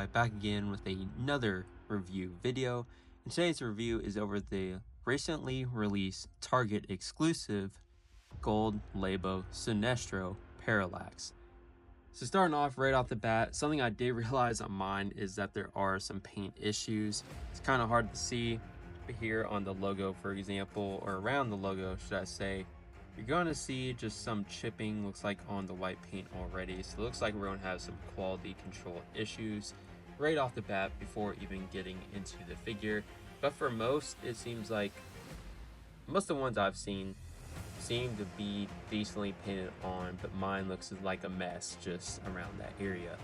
back again with another review video. And today's review is over the recently released Target exclusive gold label Sinestro Parallax. So starting off right off the bat, something I did realize on mine is that there are some paint issues. It's kind of hard to see here on the logo, for example, or around the logo, should I say. You're going to see just some chipping, looks like, on the white paint already. So it looks like we're going to have some quality control issues right off the bat before even getting into the figure. But for most, it seems like most of the ones I've seen seem to be decently painted on, but mine looks like a mess just around that area.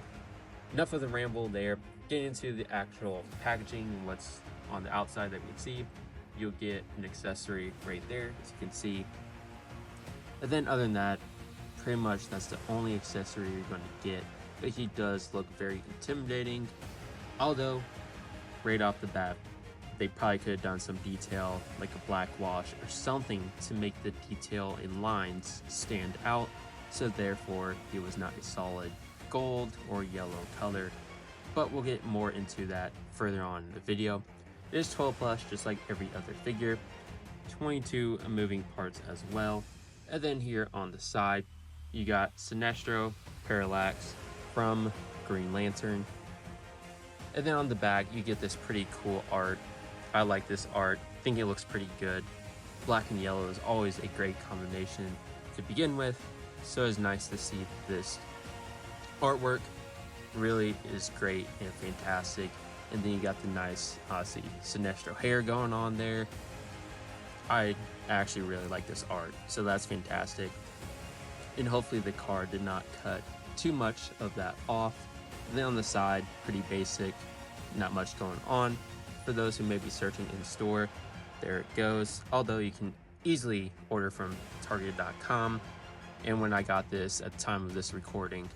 Enough of the ramble there. Getting into the actual packaging and what's on the outside that we can see. You'll get an accessory right there, as you can see. And then other than that, pretty much that's the only accessory you're going to get. But he does look very intimidating. Although, right off the bat, they probably could have done some detail, like a black wash or something, to make the detail in lines stand out. So therefore, it was not a solid gold or yellow color. But we'll get more into that further on in the video. It is 12 plus, just like every other figure. 22 moving parts as well. And then here on the side, you got Sinestro Parallax from Green Lantern. And then on the back, you get this pretty cool art. I like this art. I think it looks pretty good. Black and yellow is always a great combination to begin with. So it's nice to see this artwork really is great and fantastic. And then you got the nice, see, Sinestro hair going on there. I actually really like this art, so that's fantastic. And hopefully the card did not cut too much of that off. And then on the side, pretty basic, not much going on. For those who may be searching in store, there it goes. Although you can easily order from target.com. And when I got this at the time of this recording,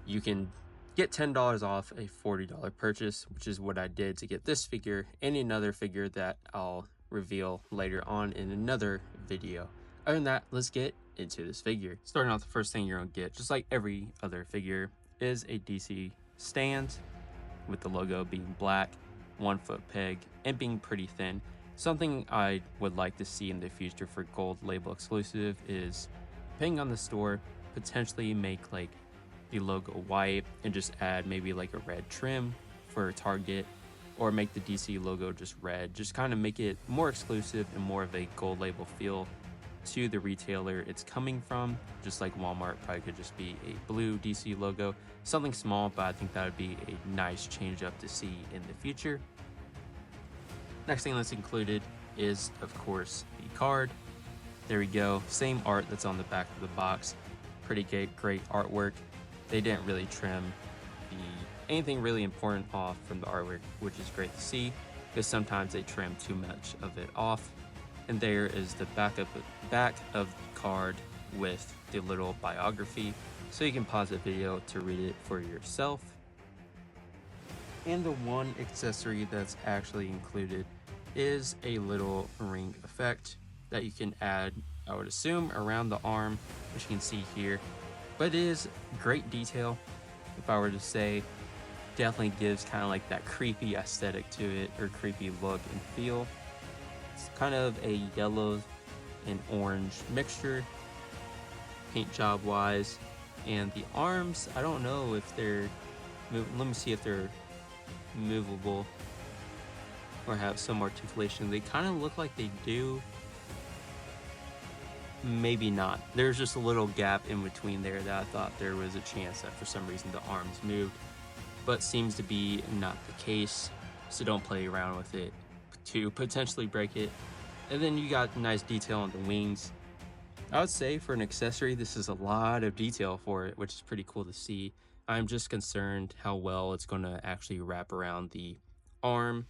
you can get $10 off a $40 purchase, which is what I did to get this figure and another figure that I'll reveal later on in another video. Other than that, let's get into this figure. Starting off, the first thing you're gonna get, just like every other figure, is a DC stand with the logo being black, 1 foot peg, and being pretty thin. Something I would like to see in the future for gold label exclusive is, depending on the store, potentially make like the logo white and just add maybe like a red trim for Target, or make the DC logo just red. Just kind of make it more exclusive and more of a gold label feel to the retailer it's coming from. Just like Walmart probably could just be a blue DC logo. Something small, but I think that would be a nice change up to see in the future. Next thing that's included is, of course, the card. There we go. Same art that's on the back of the box. Pretty great artwork. They didn't really trim anything really important off from the artwork, which is great to see, because sometimes they trim too much of it off. And there is the back of the card with the little biography, so you can pause the video to read it for yourself. And the one accessory that's actually included is a little ring effect that you can add, I would assume, around the arm, which you can see here. But it is great detail, if I were to say. Definitely gives kind of like that creepy aesthetic to it, or creepy look and feel. It's kind of a yellow and orange mixture, paint job wise. And the arms, I don't know if they're, let me see if they're movable or have some articulation. They kind of look like they do. Maybe not. There's just a little gap in between there that I thought there was a chance that for some reason the arms moved, but seems to be not the case. So don't play around with it to potentially break it. And then you got nice detail on the wings. I would say for an accessory, this is a lot of detail for it, which is pretty cool to see. I'm just concerned how well it's going to actually wrap around the arm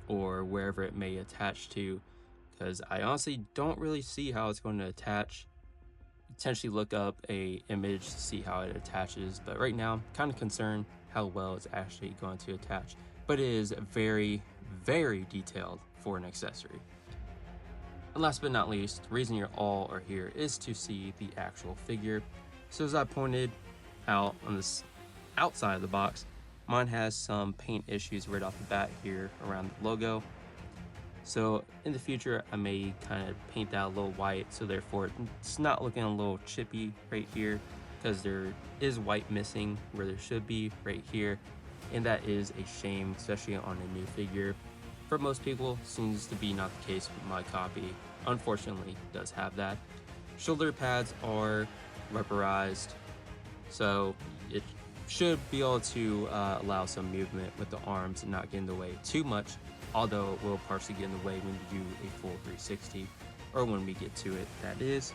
or wherever it may attach to, because I honestly don't really see how it's going to attach. Potentially look up a image to see how it attaches, but right now I'm kind of concerned how well it's actually going to attach. But it is very, very detailed for an accessory. And last but not least, the reason you all are here is to see the actual figure. So as I pointed out on this outside of the box, Mine has some paint issues right off the bat here around the logo. So in the future, I may kind of paint that a little white, so therefore it's not looking a little chippy right here, because there is white missing where there should be right here, and that is a shame, especially on a new figure. For most people, seems to be not the case with my copy. Unfortunately, it does have that. Shoulder pads are rubberized, so it should be able to allow some movement with the arms and not get in the way too much, although it will partially get in the way when you do a full 360, or when we get to it, that is.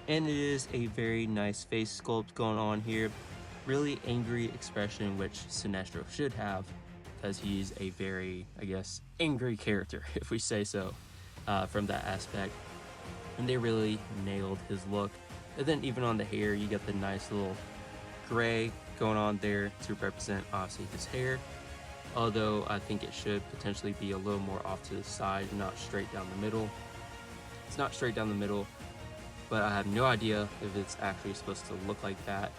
And it is a very nice face sculpt going on here. Really angry expression, which Sinestro should have, because he's a very, I guess, angry character, if we say so, from that aspect. And they really nailed his look. And then even on the hair, you get the nice little gray going on there to represent, obviously, his hair. Although I think it should potentially be a little more off to the side, not straight down the middle. It's not straight down the middle, but I have no idea if it's actually supposed to look like that,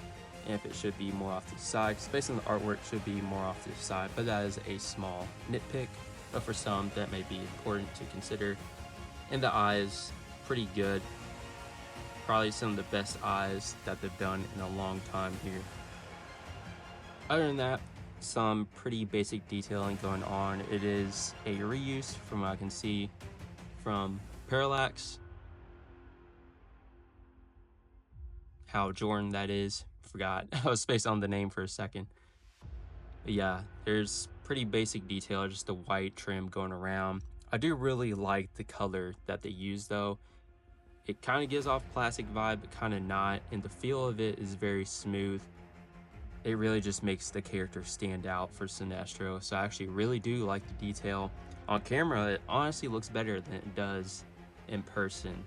and if it should be more off to the side, because based on the artwork, it should be more off to the side, but that is a small nitpick, but for some, that may be important to consider. And the eyes, pretty good. Probably some of the best eyes that they've done in a long time here. Other than that, some pretty basic detailing going on. It is a reuse, from what I can see, from Parallax. How Jordan that is, forgot. I was spaced on the name for a second. But yeah, there's pretty basic detail, just the white trim going around. I do really like the color that they use though. It kind of gives off plastic vibe, but kind of not, and the feel of it is very smooth. It really just makes the character stand out for Sinestro, so I actually really do like the detail. On camera, it honestly looks better than it does in person.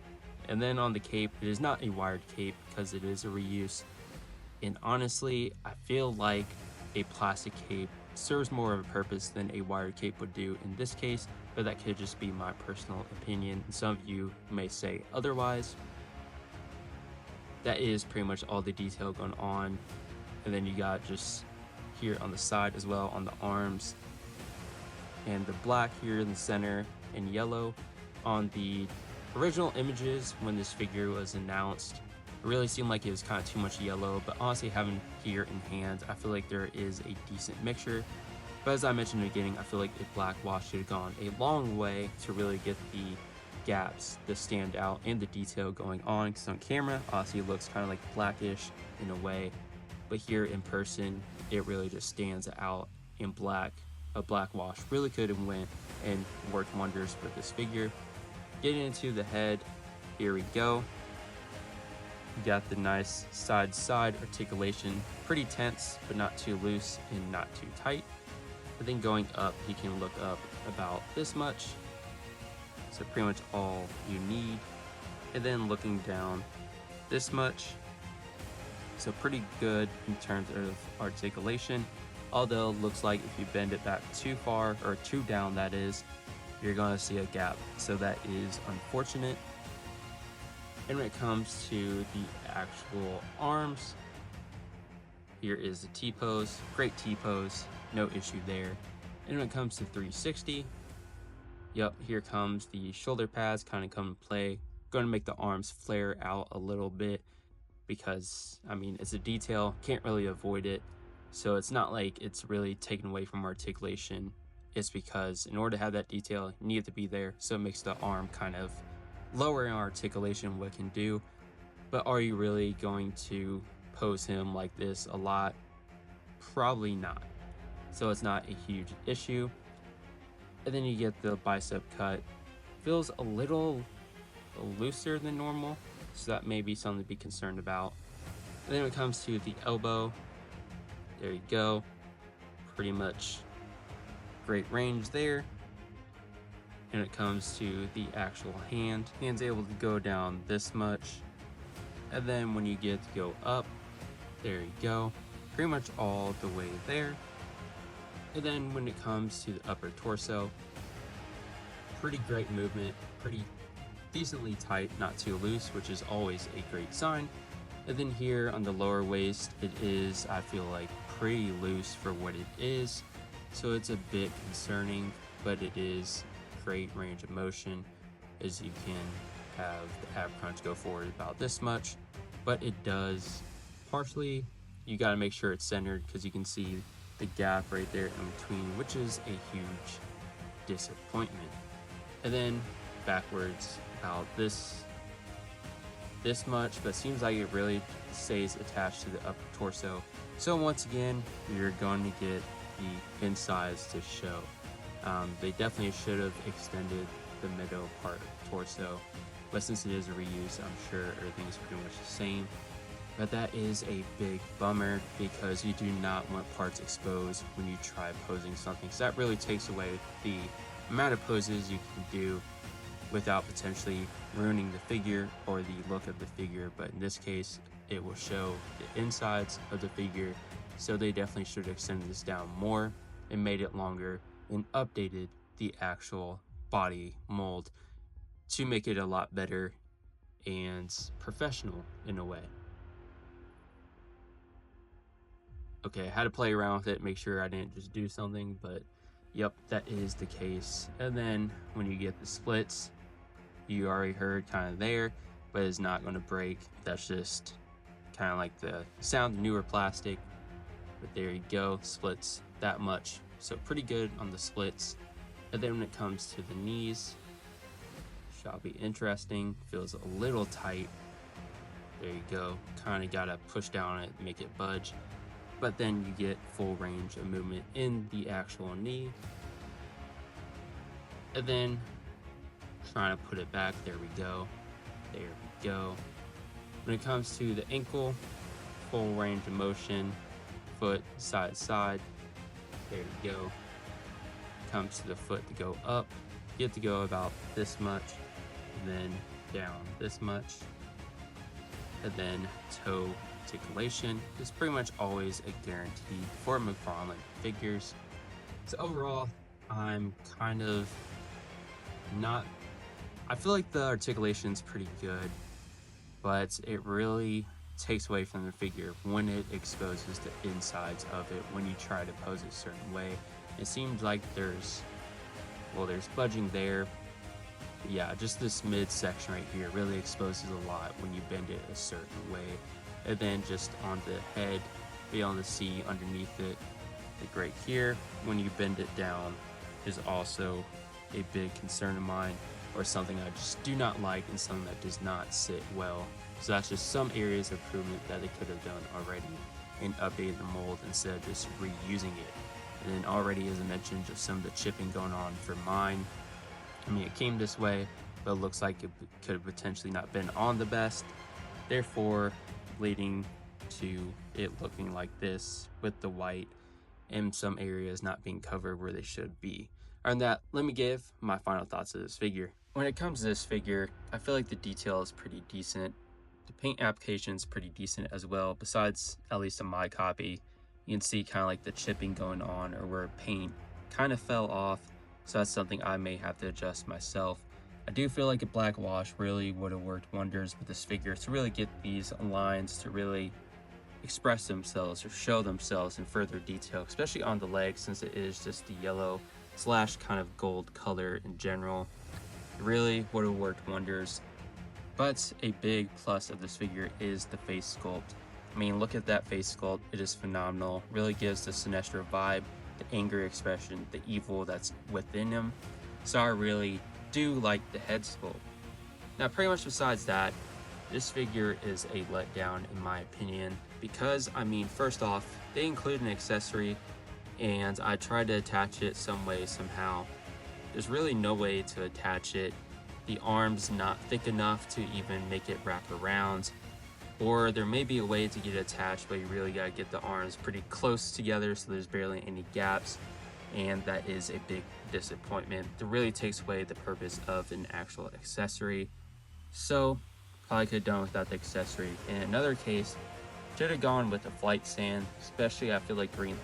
And then on the cape, it is not a wired cape because it is a reuse. And honestly, I feel like a plastic cape serves more of a purpose than a wired cape would do in this case, but that could just be my personal opinion. Some of you may say otherwise. That is pretty much all the detail going on. And then you got just here on the side as well, on the arms, and the black here in the center, and yellow. On the original images when this figure was announced, it really seemed like it was kind of too much yellow, but honestly, having here in hand, I feel like there is a decent mixture. But as I mentioned in the beginning, I feel like a black wash should have gone a long way to really get the gaps, the stand out, and the detail going on, because on camera, honestly, it looks kind of like blackish in a way. But here in person, it really just stands out in black. A black wash really could have went and worked wonders for this figure. Getting into the head, here we go. You got the nice side-to-side articulation, pretty tense, but not too loose and not too tight. But then going up, you can look up about this much. So pretty much all you need. And then looking down this much. So pretty good in terms of articulation, although it looks like if you bend it back too far, or too down that is, you're gonna see a gap, so that is unfortunate. And when it comes to the actual arms, here is the T-pose, great T-pose, no issue there. And when it comes to 360, yep, here comes the shoulder pads kind of come to play. Going to make the arms flare out a little bit, because I mean, it's a detail, can't really avoid it. So it's not like it's really taken away from articulation. It's because in order to have that detail, you need it to be there, so it makes the arm kind of lower in articulation what it can do. But are you really going to pose him like this a lot? Probably not. So it's not a huge issue. And then you get the bicep cut. Feels a little looser than normal, so that may be something to be concerned about. And then when it comes to the elbow, there you go. Pretty much great range there. And it comes to the actual hand's able to go down this much. And then when you get to go up, there you go. Pretty much all the way there. And then when it comes to the upper torso, pretty great movement, pretty decently tight, not too loose, which is always a great sign. And then here on the lower waist, it is, I feel like, pretty loose for what it is, so it's a bit concerning, but it is great range of motion, as you can have the ab crunch go forward about this much, but it does partially, you got to make sure it's centered because you can see the gap right there in between, which is a huge disappointment. And then backwards about this much, but seems like it really stays attached to the upper torso. So once again, you're going to get the insides to show. They definitely should have extended the middle part of the torso, but since it is a reuse, I'm sure everything's pretty much the same. But that is a big bummer because you do not want parts exposed when you try posing something. So that really takes away the amount of poses you can do without potentially ruining the figure or the look of the figure. But in this case, it will show the insides of the figure. So they definitely should have extended this down more and made it longer and updated the actual body mold to make it a lot better and professional in a way. Okay, I had to play around with it, make sure I didn't just do something, but yep, that is the case. And then when you get the splits, you already heard kind of there, but it's not going to break. That's just kind of like the sound of newer plastic. But there you go, splits that much. So pretty good on the splits. And then when it comes to the knees, shall be interesting. Feels a little tight. There you go. Kind of got to push down on it, make it budge. But then you get full range of movement in the actual knee. And then trying to put it back, there we go. There we go. When it comes to the ankle, full range of motion, foot side to side. There you go. Comes to the foot to go up. You get to go about this much, and then down this much. And then toe articulation is pretty much always a guarantee for McFarlane figures. So overall, I'm kind of not, I feel like the articulation is pretty good, but it really takes away from the figure when it exposes the insides of it when you try to pose it a certain way. It seems like there's budging there. Yeah, just this mid section right here really exposes a lot when you bend it a certain way. And then just on the head, be able to see underneath it. Like right here, when you bend it down, is also a big concern of mine, or something I just do not like and something that does not sit well. So that's just some areas of improvement that they could have done already and updated the mold instead of just reusing it. And then already, as I mentioned, just some of the chipping going on for mine. I mean, it came this way, but it looks like it could have potentially not been on the best. Therefore, leading to it looking like this with the white and some areas not being covered where they should be. On that, let me give my final thoughts of this figure. When it comes to this figure, I feel like the detail is pretty decent. The paint application is pretty decent as well. Besides, at least in my copy, you can see kind of like the chipping going on or where paint kind of fell off. So that's something I may have to adjust myself. I do feel like a black wash really would have worked wonders with this figure to really get these lines to really express themselves or show themselves in further detail, especially on the legs, since it is just the yellow / kind of gold color in general. It really would have worked wonders. But a big plus of this figure is the face sculpt. I mean, look at that face sculpt. It is phenomenal. Really gives the Sinestro vibe, the anger expression, the evil that's within him. So I really do like the head sculpt. Now, pretty much besides that, this figure is a letdown in my opinion, because I mean, first off, they include an accessory and I tried to attach it some way, somehow. There's really no way to attach it. The arm's not thick enough to even make it wrap around, or there may be a way to get it attached, but you really gotta get the arms pretty close together so there's barely any gaps, and that is a big disappointment. It really takes away the purpose of an actual accessory. So probably could have done without the accessory. In another case, should have gone with a flight stand, especially I feel like Green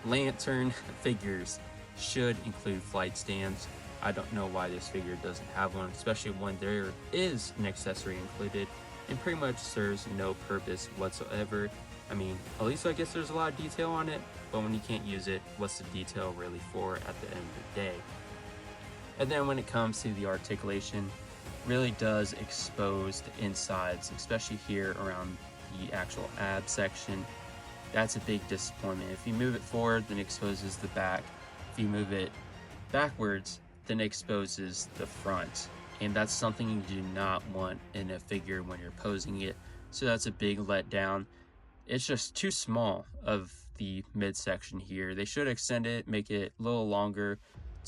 Lantern figures should include flight stands. I don't know why this figure doesn't have one, especially when there is an accessory included and pretty much serves no purpose whatsoever. I mean, at least I guess there's a lot of detail on it, but when you can't use it, what's the detail really for at the end of the day? And then when it comes to the articulation, really does expose the insides, especially here around the actual ab section. That's a big disappointment. If you move it forward, then it exposes the back. If you move it backwards, then it exposes the front. And that's something you do not want in a figure when you're posing it. So that's a big letdown. It's just too small of the midsection here. They should extend it, make it a little longer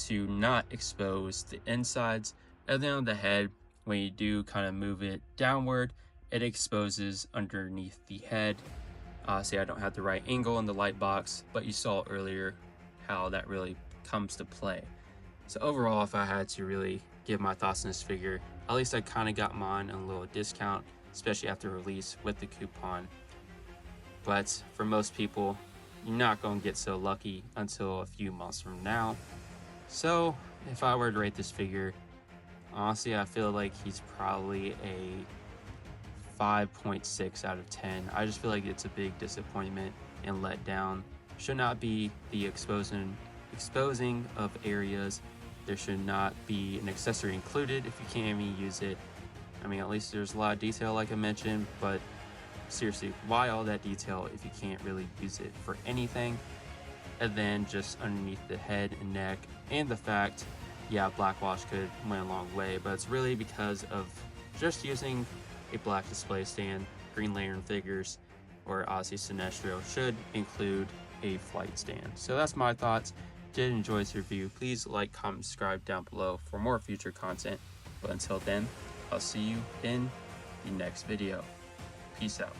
to not expose the insides. And then on the head, when you do kind of move it downward, it exposes underneath the head. Say I don't have the right angle in the light box, but you saw earlier how that really comes to play. So overall, if I had to really give my thoughts on this figure, at least I kind of got mine on a little discount, especially after release with the coupon. But for most people, you're not going to get so lucky until a few months from now. So if I were to rate this figure, honestly, I feel like he's probably a 5.6 out of 10. I just feel like it's a big disappointment and letdown. Should not be the exposing of areas. There should not be an accessory included if you can't even use it. I mean, at least there's a lot of detail like I mentioned, but seriously, why all that detail if you can't really use it for anything? And then just underneath the head and neck, and the fact, yeah, black wash could went a long way, but it's really because of just using a black display stand. Green Lantern figures, or Ozzy Sinestro, should include a flight stand. So that's my thoughts. Did enjoy this review, please like, comment, subscribe down below for more future content. But until then, I'll see you in the next video. Peace out.